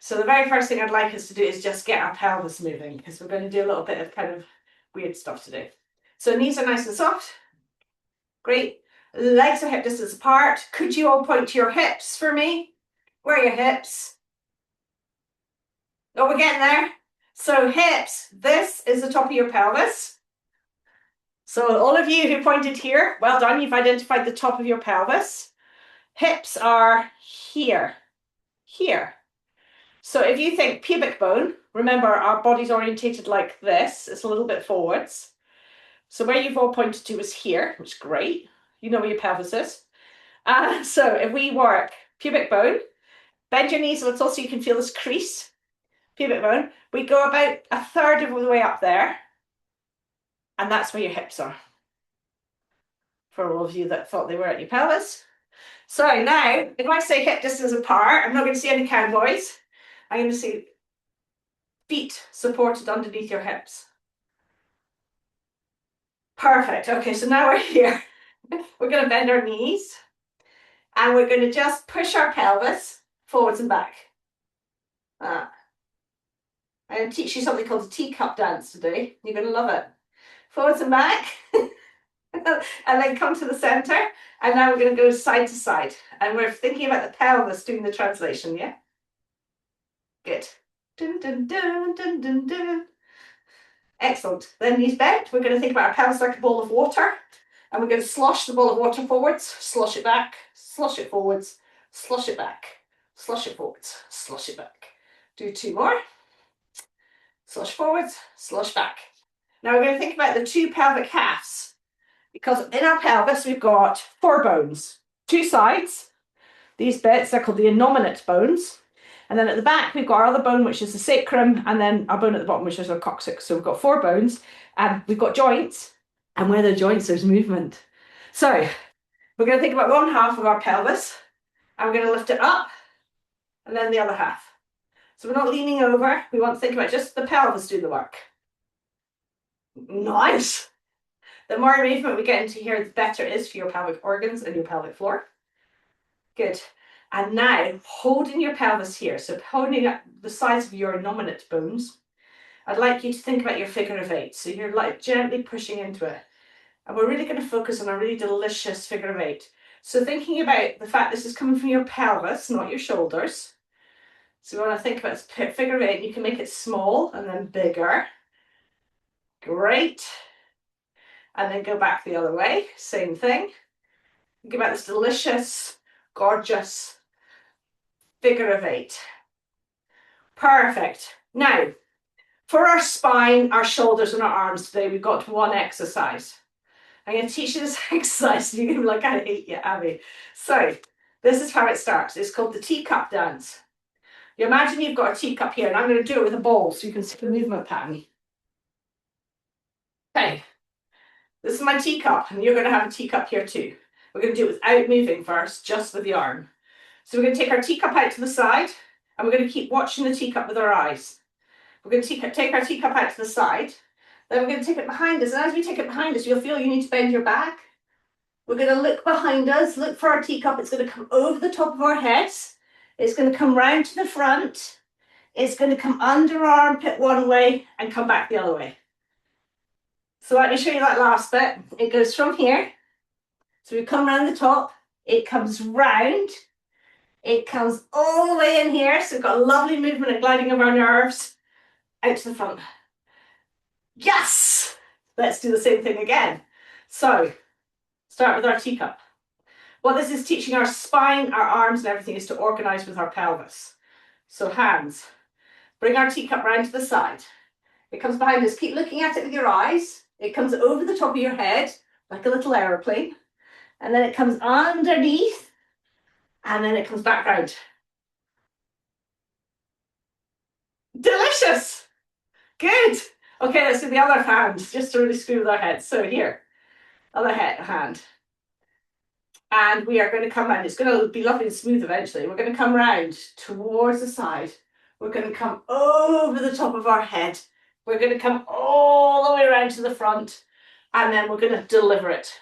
So the very first thing I'd like us to do is just get our pelvis moving, because we're going to do a little bit of kind of weird stuff today. So knees are nice and soft. Great. Legs are hip distance apart. Could you all point to your hips for me? Where are your hips? Oh, we're getting there. So hips, this is the top of your pelvis. So all of you who pointed here, well done, you've identified the top of your pelvis. Hips are here, here. So if you think pubic bone, remember our body's orientated like this, it's a little bit forwards. So where you've all pointed to is here, which is great. You know where your pelvis is. So if we work pubic bone, bend your knees a little so you can feel this crease, pubic bone. We go about a third of the way up there, and that's where your hips are. For all of you that thought they were at your pelvis. So now, if I say hip distance apart, I'm not going to see any cowboys. I'm going to see feet supported underneath your hips. Perfect. Okay, so now we're here. We're going to bend our knees, and we're going to just push our pelvis forwards and back. I'm going to teach you something called a teacup dance today. You're going to love it. Forwards and back. And then come to the center, and now we're going to go side to side, and we're thinking about the pelvis doing the translation. Yeah, good. Dun, dun, dun, dun, dun, dun. Excellent. Then knees bent. We're going to think about our pelvis like a bowl of water, and we're going to slosh the bowl of water forwards, slosh it back, slosh it forwards, slosh it back, slosh it forwards, slosh it back. Do two more. Slosh forwards, slosh back. Now we're going to think about the two pelvic halves. Because in our pelvis, we've got 4 bones, 2 sides. These bits, they're called the innominate bones. And then at the back, we've got our other bone, which is the sacrum, and then our bone at the bottom, which is our coccyx. So we've got 4 bones, and we've got joints. And where there are joints, there's movement. So we're going to think about one half of our pelvis, and we're going to lift it up, and then the other half. So we're not leaning over. We want to think about just the pelvis doing the work. Nice. The more movement we get into here, the better it is for your pelvic organs and your pelvic floor. Good. And now, holding your pelvis here, so holding up the sides of your innominate bones, I'd like you to think about your figure of 8. So you're like gently pushing into it. And we're really going to focus on a really delicious figure of 8. So thinking about the fact this is coming from your pelvis, not your shoulders. So we want to think about figure of 8. You can make it small and then bigger. Great. And then go back the other way, same thing. Think about this delicious, gorgeous figure of 8. Perfect. Now, for our spine, our shoulders and our arms today, we've got one exercise. I'm going to teach you this exercise, so you're going to be like, I hate you, Abby. So, this is how it starts. It's called the teacup dance. You imagine you've got a teacup here, and I'm going to do it with a ball so you can see the movement pattern. Okay. This is my teacup, and you're going to have a teacup here too. We're going to do it without moving first, just with the arm. So we're going to take our teacup out to the side, and we're going to keep watching the teacup with our eyes. We're going to take our teacup out to the side, then we're going to take it behind us, and as we take it behind us, you'll feel you need to bend your back. We're going to look behind us, look for our teacup. It's going to come over the top of our heads. It's going to come round to the front. It's going to come under our armpit one way and come back the other way. So let me show you that last bit. It goes from here. So we come around the top. It comes round. It comes all the way in here. So we've got a lovely movement and gliding of our nerves out to the front. Yes! Let's do the same thing again. So start with our teacup. What this is teaching our spine, our arms and everything is to organize with our pelvis. So hands. Bring our teacup round to the side. It comes behind us. Keep looking at it with your eyes. It comes over the top of your head, like a little aeroplane. And then it comes underneath. And then it comes back round. Delicious! Good! Okay, let's do the other hand, just to really screw with our heads. So here, other hand. And we are going to come round. It's going to be lovely and smooth eventually. We're going to come round towards the side. We're going to come over the top of our head. We're going to come all the way around to the front, and then we're going to deliver it.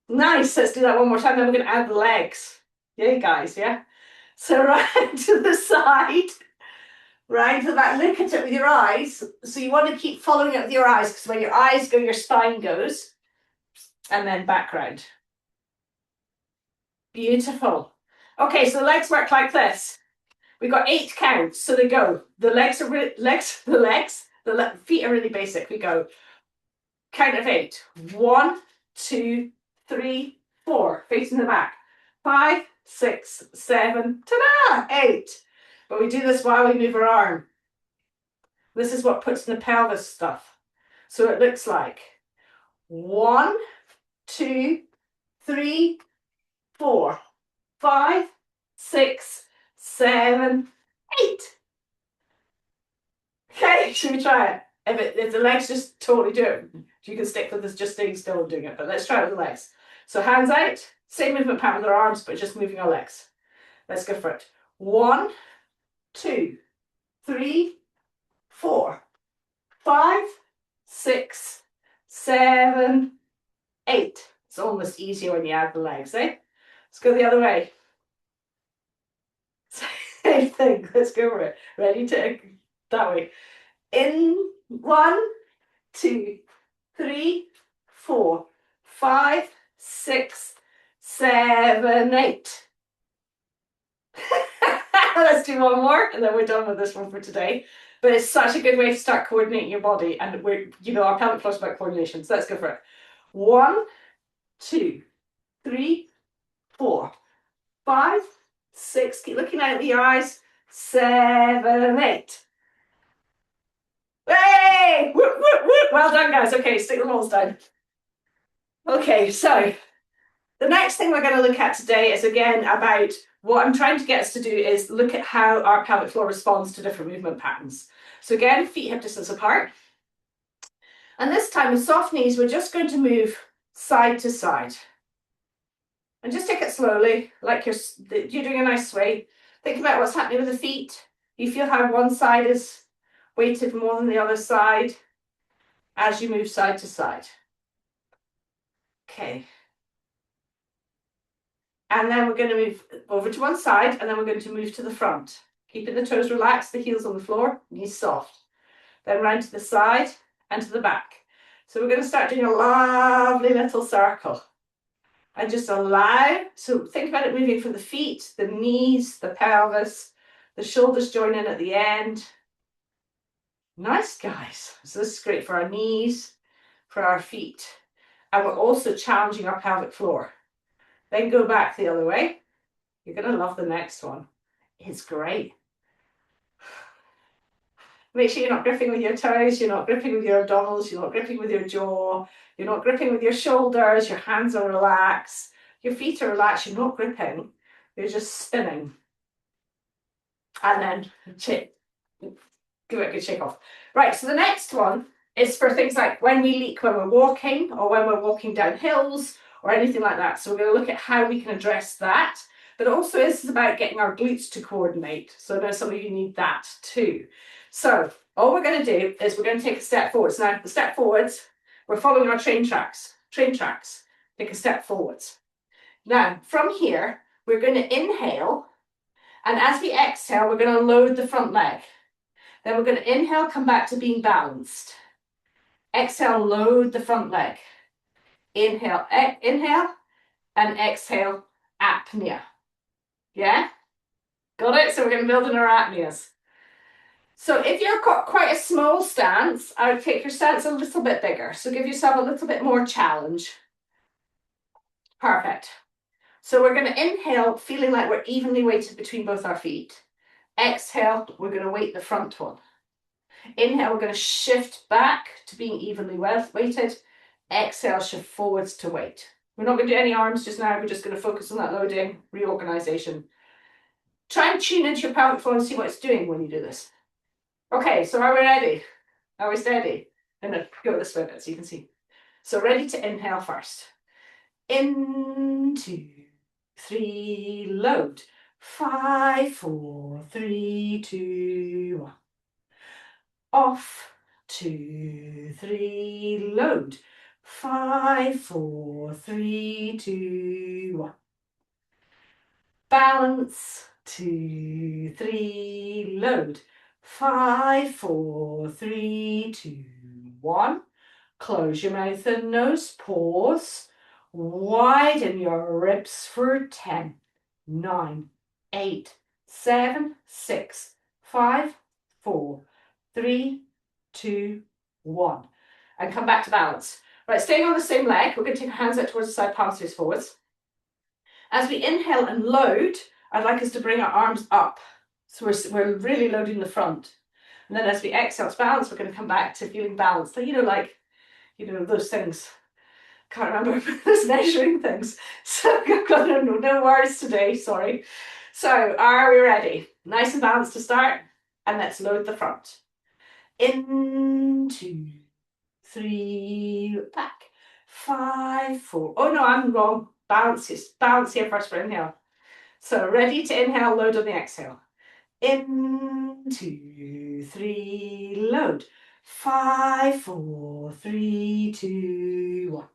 Nice, let's do that one more time, then we're going to add the legs. Yay, guys, yeah? So right to the side, right to the back. Look at it with your eyes. So you want to keep following it with your eyes, because when your eyes go, your spine goes. And then back round. Beautiful. Okay, so the legs work like this. We've got 8 counts, so they go. The legs are feet are really basic. We go count of 8. 1, 2, 3, 4. Facing the back. 5, 6, 7. Ta-da! 8. But we do this while we move our arm. This is what puts in the pelvis stuff. So it looks like 1, 2, 3, 4, 5, 6, 7, 8. Okay, should we try it? If the legs just totally do it, you can stick with this just staying still and doing it, but let's try it with the legs. So hands out, same movement pattern with our arms, but just moving our legs. Let's go for it. 1, 2, 3, 4, 5, 6, 7, 8. It's almost easier when you add the legs, eh? Let's go the other way. Same thing. Let's go for it. Ready to that way. In 1, 2, 3, 4, 5, 6, 7, 8. Let's do one more and then we're done with this one for today. But it's such a good way to start coordinating your body, and our pelvic floor is about coordination. So let's go for it. 1, 2, 3, 4, 5, 6. Keep looking out with your eyes. 7, 8. Hey! Whoop, whoop, whoop. Well done, guys. Okay, stick the balls down. Okay, so the next thing we're going to look at today is, again, about what I'm trying to get us to do is look at how our pelvic floor responds to different movement patterns. So again, feet hip distance apart. And this time with soft knees, we're just going to move side to side. And just take it slowly, like you're doing a nice sway. Think about what's happening with the feet. You feel how one side is weighted more than the other side as you move side to side. Okay. And then we're going to move over to one side, and then we're going to move to the front. Keeping the toes relaxed, the heels on the floor, knees soft. Then round to the side and to the back. So we're going to start doing a lovely little circle. And just allow, so think about it moving from the feet, the knees, the pelvis, the shoulders join in at the end. Nice, guys. So this is great for our knees, for our feet. And we're also challenging our pelvic floor. Then go back the other way. You're going to love the next one. It's great. Make sure you're not gripping with your toes, you're not gripping with your abdominals, you're not gripping with your jaw, you're not gripping with your shoulders, your hands are relaxed, your feet are relaxed, you're not gripping, you're just spinning. And then give it a good shake off. Right, so the next one is for things like when we leak when we're walking, or when we're walking down hills, or anything like that. So we're going to look at how we can address that. But also this is about getting our glutes to coordinate. So I know some of you need that too. So all we're going to do is we're going to take a step forwards. Now, the step forwards, we're following our train tracks. Train tracks. Take a step forwards. Now, from here, we're going to inhale. And as we exhale, we're going to load the front leg. Then we're going to inhale, come back to being balanced. Exhale, load the front leg. Inhale, inhale, and exhale, apnea. Yeah? Got it? So we're going to build in our apneas. So if you've got quite a small stance, I would take your stance a little bit bigger. So give yourself a little bit more challenge. Perfect. So we're going to inhale, feeling like we're evenly weighted between both our feet. Exhale, we're going to weight the front one. Inhale, we're going to shift back to being evenly weighted. Exhale, shift forwards to weight. We're not going to do any arms just now. We're just going to focus on that loading, reorganization. Try and tune into your pelvic floor and see what it's doing when you do this. Okay, so are we ready? Are we steady? And then go this way a bit so you can see. So ready to inhale first. In, 2, 3, load. 5, 4, 3, 2, 1. Off. 2, 3, load. 5, 4, 3, 2, 1. Balance. 2, 3, load. 5, 4, 3, 2, 1. Close your mouth and nose, pause. Widen your ribs for 10, 9, 8, 7, 6, 5, 4, 3, 2, 1. And come back to balance. Right, staying on the same leg, we're going to take our hands out towards the side, palms face forwards. As we inhale and load, I'd like us to bring our arms up. So we're really loading the front. And then as we exhale to balance, we're going to come back to feeling balanced. So, those things. Can't remember those measuring things. So I've got no words today, sorry. So are we ready? Nice and balanced to start. And let's load the front. In, 2, 3, back. 5, 4. Oh no, I'm wrong. Balance here first for inhale. So ready to inhale, load on the exhale. In, 2, 3, load. 5, 4, 3, 2, 1.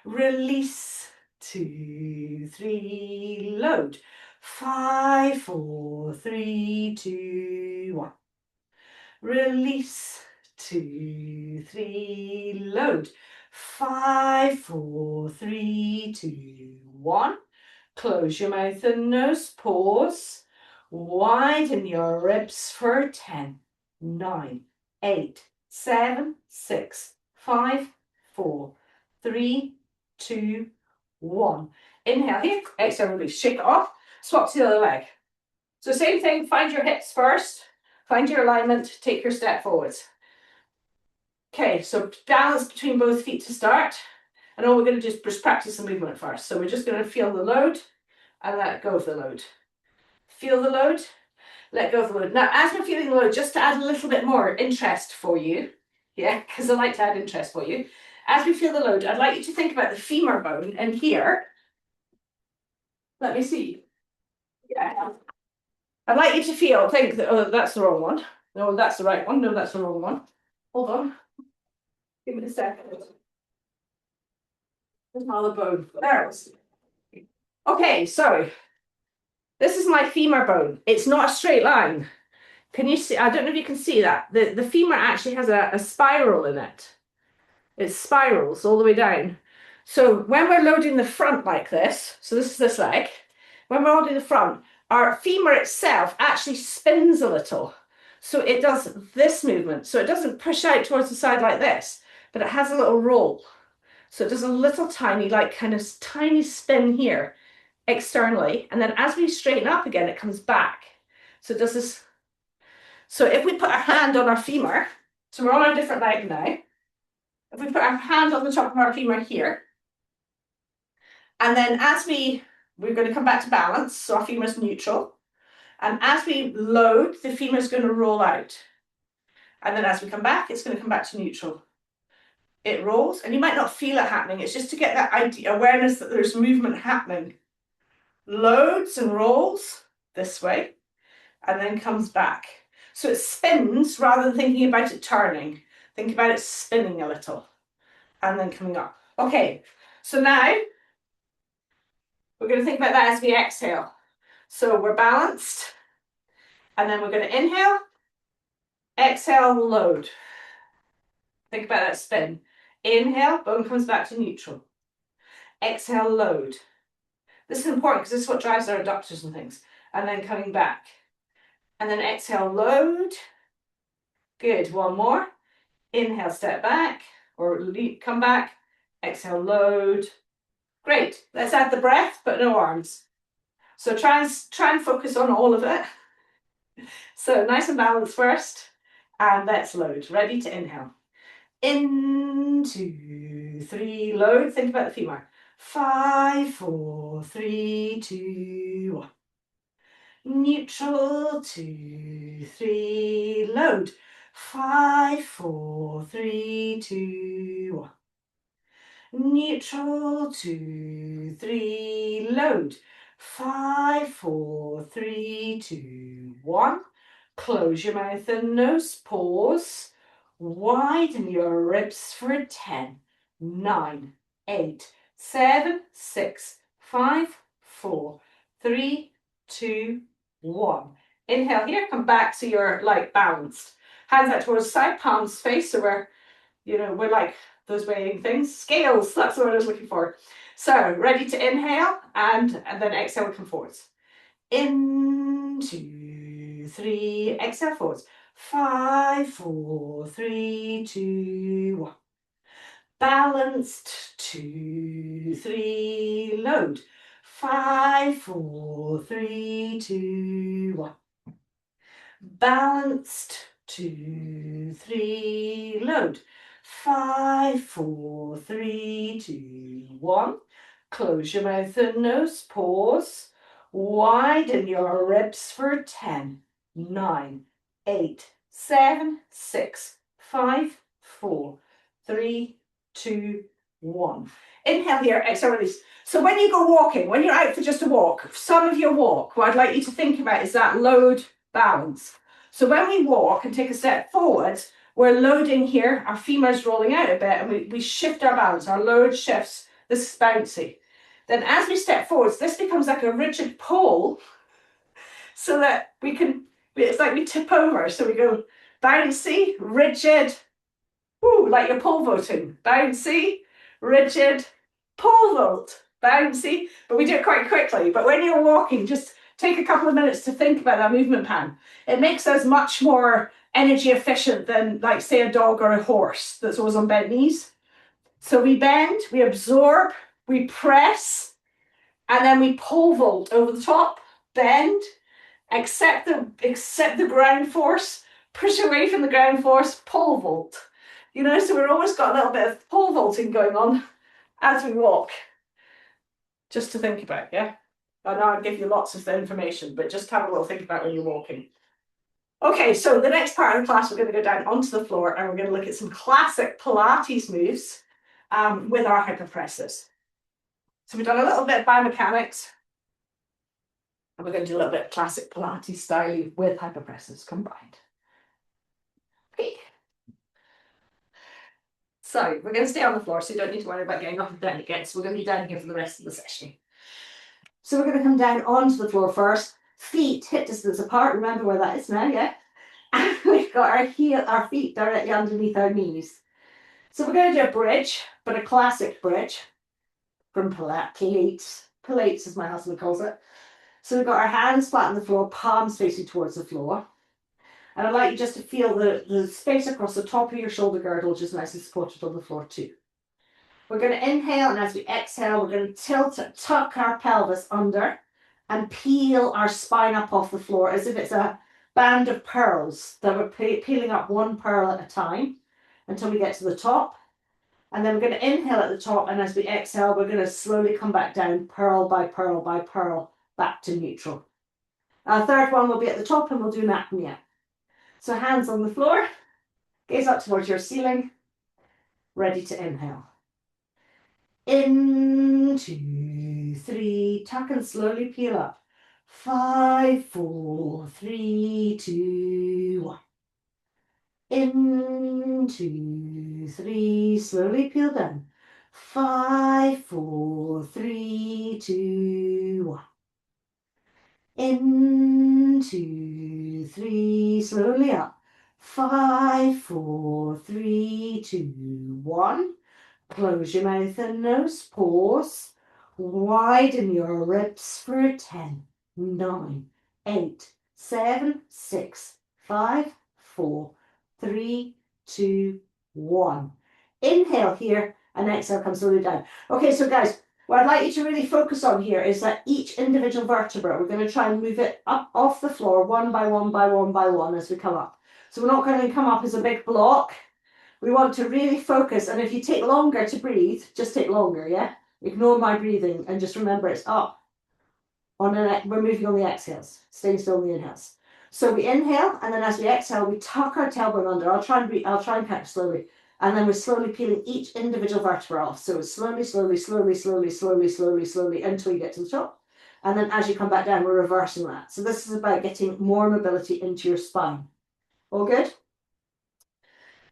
Release. 2, 3, load. 5, 4, 3, 2, 1. Release. 2, 3, load. 5, 4, 3, 2, 1. Close your mouth and nose, pause. Widen your ribs for 10, 9, 8, 7, 6, 5, 4, 3, 2, 1. Inhale here, exhale, release. Shake it off, swap to the other leg. So same thing, find your hips first, find your alignment, take your step forwards. Okay, so balance between both feet to start. And all we're going to do is just practice the movement first. So we're just going to feel the load and let go of the load. Feel the load, let go of the load. Now, as we're feeling the load, just to add a little bit more interest for you, yeah, because I like to add interest for you. As we feel the load, I'd like you to think about the femur bone and here. Let me see. Yeah. I'd like you to think that, oh, that's the wrong one. No, that's the right one. No, that's the wrong one. Hold on. Give me a second. There's my other bone. There it is. Okay, so this is my femur bone. It's not a straight line. Can you see? I don't know if you can see that. The femur actually has a spiral in it. It spirals all the way down. So when we're loading the front like this, so this is this leg, when we're loading the front, our femur itself actually spins a little. So it does this movement. So it doesn't push out towards the side like this, but it has a little roll. So it does a little tiny, kind of tiny spin here externally. And then as we straighten up again, it comes back. So it does this. So if we put our hand on our femur, so we're on a different leg now. If we put our hand on the top of our femur here, and then we're going to come back to balance, so our femur is neutral. And as we load, the femur is going to roll out. And then as we come back, it's going to come back to neutral. It rolls, and you might not feel it happening. It's just to get that awareness that there's movement happening. Loads and rolls this way, and then comes back. So it spins rather than thinking about it turning. Think about it spinning a little and then coming up. Okay, so now we're going to think about that as we exhale. So we're balanced, and then we're going to inhale, exhale, load. Think about that spin. Inhale, bone comes back to neutral. Exhale, load. This is important because this is what drives our adductors and things. And then coming back. And then exhale, load. Good, one more. Inhale, step back, or come back. Exhale, load. Great, let's add the breath, but no arms. So try and focus on all of it. So nice and balanced first, and let's load. Ready to inhale. In, 2, 3, load. Think about the femur. 5, 4, 3, 2, 1. Neutral, 2, 3, load. 5, 4, 3, 2, 1. Neutral, 2, 3, load. 5, 4, 3, 2, 1. Close your mouth and nose, pause. Widen your ribs for 10, 9, 8, 7, 6, 5, 4, 3, 2, 1. Inhale here, come back so you're like balanced. Hands out towards the side, palms face, so we're like those weighing things. Scales, that's what I was looking for. So, ready to inhale, and then exhale, we come forwards. In, 2, 3, exhale forwards. 5, 4, 3, 2, 1. Balanced, 2, 3, load. 5, 4, 3, 2, 1. Balanced, 2, 3, load. 5, 4, 3, 2, 1. Close your mouth and nose, pause. Widen your ribs for 10, 9, 8, 7, 6, 5, 4, 3, 2, 1. Inhale here, exhale, release. So when you go walking, when you're out for just a walk, some of your walk, what I'd like you to think about is that load balance. So when we walk and take a step forward, we're loading here, our femur's rolling out a bit, and we shift our balance, our load shifts, this is bouncy. Then as we step forwards, this becomes like a rigid pole so that we can, it's like we tip over. So we go bouncy, rigid, woo, like you're pole vaulting. Bouncy, rigid, pole vault, bouncy. But we do it quite quickly. But when you're walking, just take a couple of minutes to think about that movement pattern. It makes us much more energy efficient than, like, say, a dog or a horse that's always on bent knees. So we bend, we absorb, we press, and then we pole vault over the top, bend, accept the ground force, push away from the ground force, pole vault. You know, so we've always got a little bit of pole vaulting going on as we walk. Just to think about, yeah? I know I'll give you lots of the information, but just have a little think about when you're walking. Okay, so the next part of the class, we're going to go down onto the floor and we're going to look at some classic Pilates moves with our hypopressives. So we've done a little bit of biomechanics, and we're going to do a little bit of classic Pilates style with hypopressives combined. Okay. So we're going to stay on the floor, so you don't need to worry about getting up and down again. So we're going to be down here for the rest of the session. So we're going to come down onto the floor first. Feet hip distance apart. Remember where that is now, yeah? And we've got our feet directly underneath our knees. So we're going to do a bridge, but a classic bridge from Pilates. Pilates, as my husband calls it. So we've got our hands flat on the floor, palms facing towards the floor. And I'd like you just to feel the space across the top of your shoulder girdle just nice and supported on the floor too. We're going to inhale, and as we exhale, we're going to tuck our pelvis under and peel our spine up off the floor as if it's a band of pearls that we're peeling up one pearl at a time until we get to the top. And then we're going to inhale at the top, and as we exhale, we're going to slowly come back down, pearl by pearl by pearl, back to neutral. Our third one will be at the top, and we'll do an apnea. So hands on the floor, gaze up towards your ceiling, ready to inhale. In, 2, 3, tuck and slowly peel up. 5, 4, 3, 2, 1. In, 2, 3, slowly peel down. 5, 4, 3, 2, 1. In, 2, 3, slowly up. 5, 4, 3, 2, 1. Close your mouth and nose, pause. Widen your ribs for 10, 9, 8, 7, 6, 5, 4, 3, 2, 1. Inhale here and exhale, come slowly down. Okay, so guys, what I'd like you to really focus on here is that each individual vertebra, we're going to try and move it up off the floor one by one by one by one as we come up. So we're not going to come up as a big block. We want to really focus, and if you take longer to breathe, just take longer, yeah? Ignore my breathing and just remember it's up. We're moving on the exhales, staying still on the inhales. So we inhale, and then as we exhale, we tuck our tailbone under. I'll try and count slowly. And then we're slowly peeling each individual vertebra off. So it's slowly, slowly, slowly, slowly, slowly, slowly, slowly, until you get to the top. And then as you come back down, we're reversing that. So this is about getting more mobility into your spine. All good?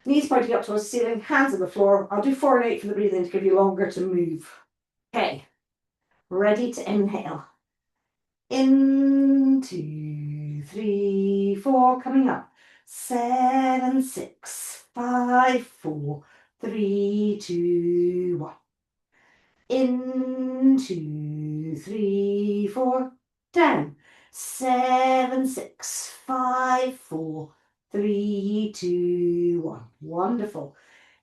Knees pointing up towards the ceiling, hands on the floor. I'll do 4 and 8 for the breathing to give you longer to move. Okay, ready to inhale. In, 2, 2, 3, 4, coming up. 7, 6, 5, 4, 3, 2, 1. In, 2, 3, 4, down. 7, 6, 5, 4, 3, 2, 1. Wonderful.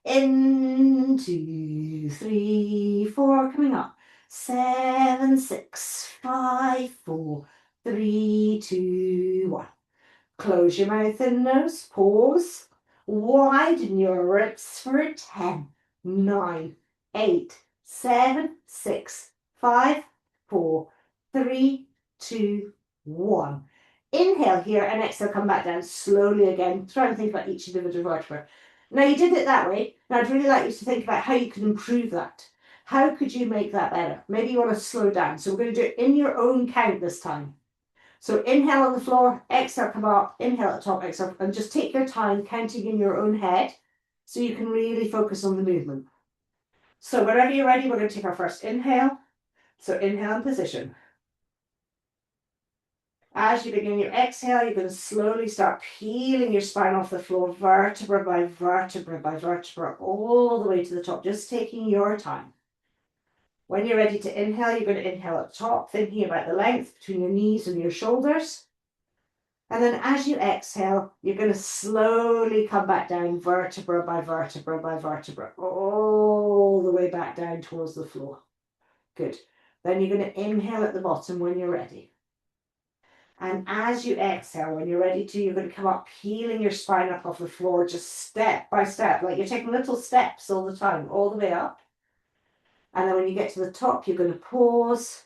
In, 2, 3, 4, coming up. 7, 6, 5, 4, 3, 2, 1. Close your mouth and nose. Pause. Widen your ribs for 10, 9, 8, 7, 6, 5, 4, 3, 2, 1. Inhale here and exhale, come back down slowly again. Try and think about each individual vertebra. Now you did it that way. Now I'd really like you to think about how you can improve that. How could you make that better? Maybe you want to slow down. So we're going to do it in your own count this time. So inhale on the floor, exhale, come up, inhale at the top, exhale, and just take your time counting in your own head so you can really focus on the movement. So whenever you're ready, we're going to take our first inhale. So inhale in position. As you begin your exhale, you're going to slowly start peeling your spine off the floor, vertebra by vertebra by vertebra, all the way to the top, just taking your time. When you're ready to inhale, you're going to inhale at the top, thinking about the length between your knees and your shoulders. And then as you exhale, you're going to slowly come back down vertebra by vertebra by vertebra, all the way back down towards the floor. Good. Then you're going to inhale at the bottom when you're ready. And as you exhale, when you're ready to, you're going to come up, peeling your spine up off the floor, just step by step, like you're taking little steps all the time, all the way up. And then when you get to the top, you're going to pause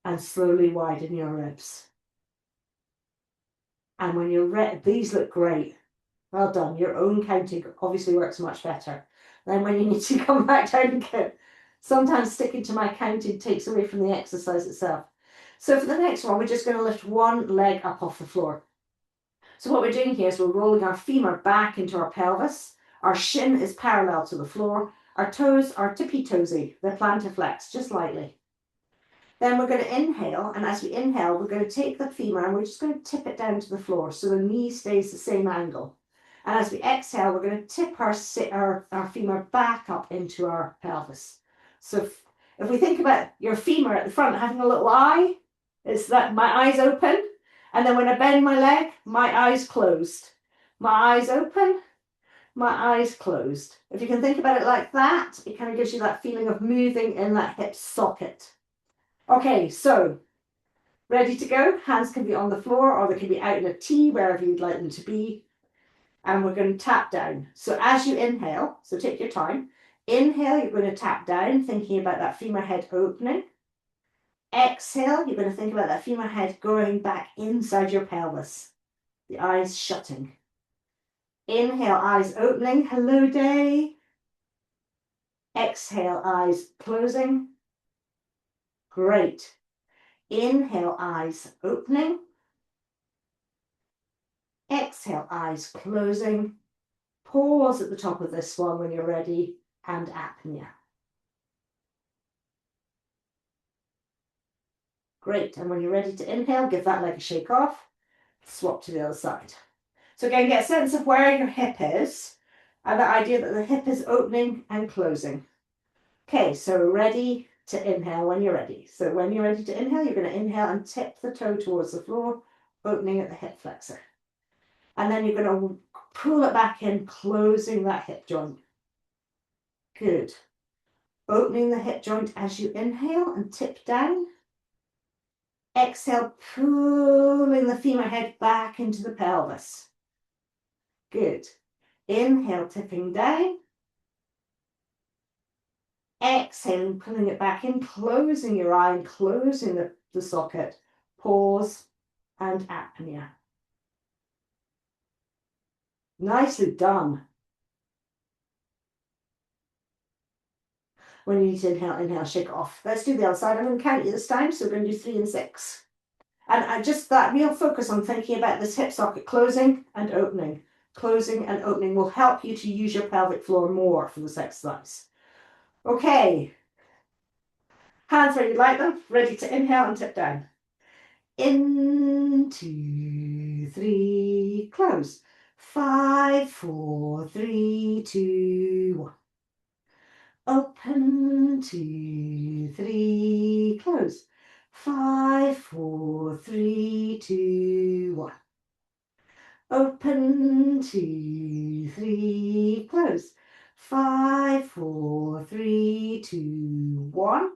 and slowly widen your ribs. And when you're ready, these look great. Well done. Your own counting obviously works much better. Then when you need to come back down again, sometimes sticking to my counting takes away from the exercise itself. So for the next one, we're just going to lift one leg up off the floor. So what we're doing here is we're rolling our femur back into our pelvis. Our shin is parallel to the floor. Our toes are tippy-toesy. They're plantar flex, just lightly. Then we're going to inhale, and as we inhale, we're going to take the femur and we're just going to tip it down to the floor so the knee stays the same angle. And as we exhale, we're going to tip our femur back up into our pelvis. So if we think about your femur at the front having a little eye, it's that my eyes open, and then when I bend my leg, my eyes closed. My eyes open, my eyes closed. If you can think about it like that, it kind of gives you that feeling of moving in that hip socket. Okay, so ready to go? Hands can be on the floor or they can be out in a T, wherever you'd like them to be. And we're going to tap down. So as you inhale, so take your time. Inhale, you're going to tap down, thinking about that femur head opening. Exhale, you're going to think about that femur head going back inside your pelvis. The eyes shutting. Inhale, eyes opening. Hello, day. Exhale, eyes closing. Great. Inhale, eyes opening. Exhale, eyes closing. Pause at the top of this one when you're ready, and apnea. Great, and when you're ready to inhale, give that leg a shake off. Swap to the other side. So again, get a sense of where your hip is, and the idea that the hip is opening and closing. Okay, so ready to inhale when you're ready. So when you're ready to inhale, you're going to inhale and tip the toe towards the floor, opening at the hip flexor. And then you're going to pull it back in, closing that hip joint. Good. Opening the hip joint as you inhale and tip down. Exhale, pulling the femur head back into the pelvis. Good. Inhale, tipping down. Exhaling, pulling it back in, closing your eye and closing the socket. Pause and apnea. Nicely done. When you need to inhale, inhale, shake it off. Let's do the other side. I'm going to count you this time, so we're going to do 3 and 6. And just that real focus on thinking about this hip socket closing and opening. Closing and opening will help you to use your pelvic floor more for this exercise. Okay. Hands where you like them, ready to inhale and tip down. In, 2, 3, close. 5, 4, 3, 2, 1. Open, 2, 3, close. 5, 4, 3, 2, 1. Open, 2, 3, close. 5, 4, 3, 2, 1.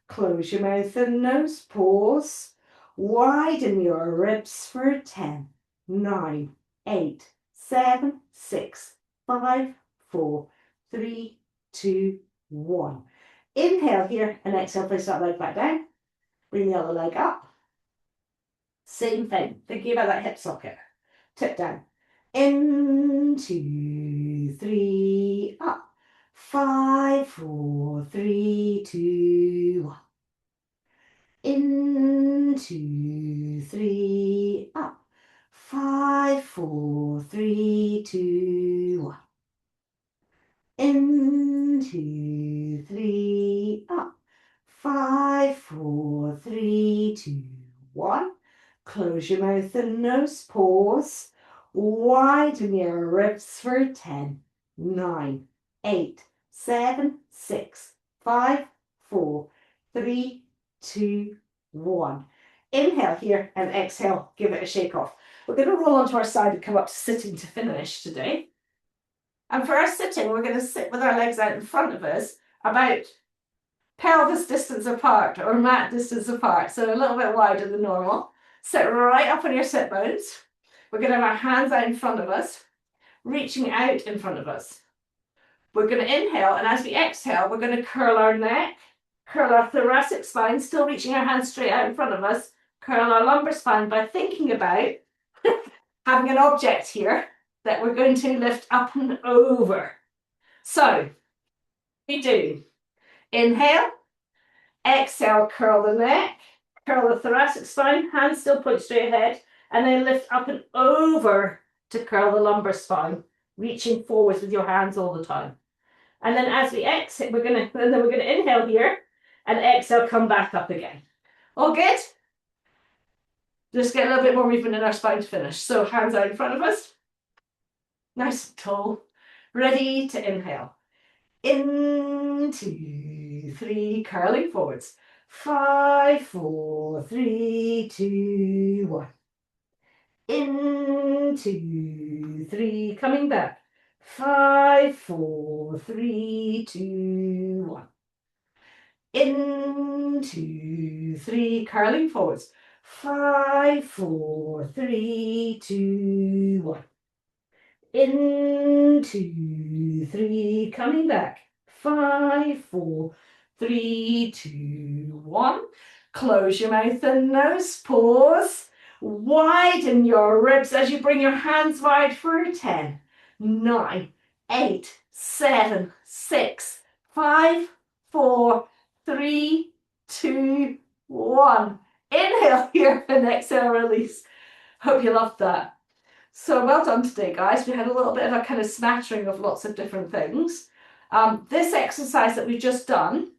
Close your mouth and nose, pause. Widen your ribs for 10, 9, 8, 7, 6, 5, 4, 3, 2, 1. Inhale here and exhale, place that leg back down. Bring the other leg up. Same thing, thinking about that hip socket. Tip down. In, 2, 3, up. 5, 4, 3, 2, 1. In, 2, 3, up. 5, 4, 3, 2, 1. In, 2, 3, up. 5, 4, 3, 2, 1. Close your mouth and nose, pause. Widen your ribs for 10, 9, 8, 7, 6, 5, 4, 3, 2, 1. Inhale here and exhale, give it a shake off. We're going to roll onto our side and come up to sitting to finish today. And for our sitting, we're going to sit with our legs out in front of us, about pelvis distance apart or mat distance apart, so a little bit wider than normal. Sit right up on your sit bones. We're going to have our hands out in front of us, reaching out in front of us. We're going to inhale, and as we exhale, we're going to curl our neck, curl our thoracic spine, still reaching our hands straight out in front of us, curl our lumbar spine by thinking about having an object here that we're going to lift up and over. So, we do inhale, exhale, curl the neck, curl the thoracic spine, hands still point straight ahead, and then lift up and over to curl the lumbar spine, reaching forwards with your hands all the time. And then as we exit, we're gonna inhale here and exhale, come back up again. All good? Just get a little bit more movement in our spine to finish. So hands out in front of us, nice and tall, ready to inhale. In, 2, 3, curling forwards. 5, 4, 3, 2, 1. In, 2, 3, coming back. 5, 4, 3, 2, 1. In, 2, 3, curling forwards. 5, 4, 3, 2, 1. In, 2, 3, coming back. 5, 4, 3, 2, 1. Close your mouth and nose, pause. Widen your ribs as you bring your hands wide for 10, 9, 8, 7, 6, 5, 4, 3, 2, 1. Inhale here and exhale, release. Hope you loved that. So well done today, guys. We had a little bit of a kind of smattering of lots of different things. This exercise that we've just done,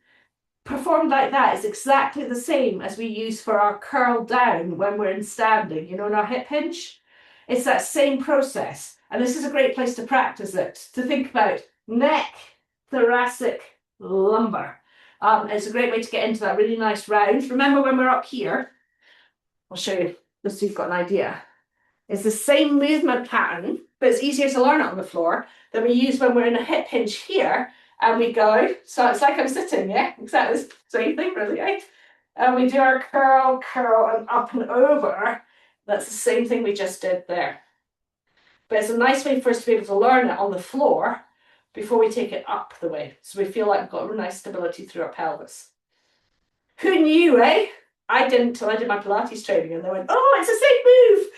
performed like that, is exactly the same as we use for our curl down when we're in standing, you know, in our hip hinge. It's that same process. And this is a great place to practice it, to think about neck, thoracic, lumbar. It's a great way to get into that really nice round. Remember when we're up here, I'll show you, just so you've got an idea. It's the same movement pattern, but it's easier to learn it on the floor than we use when we're in a hip hinge here and we go. So it's like I'm sitting, yeah? Exactly the same thing, really, eh? And we do our curl, curl, and up and over. That's the same thing we just did there. But it's a nice way for us to be able to learn it on the floor before we take it up the way. So we feel like we've got a nice stability through our pelvis. Who knew, eh? I didn't till I did my Pilates training and they went, oh, it's the same move.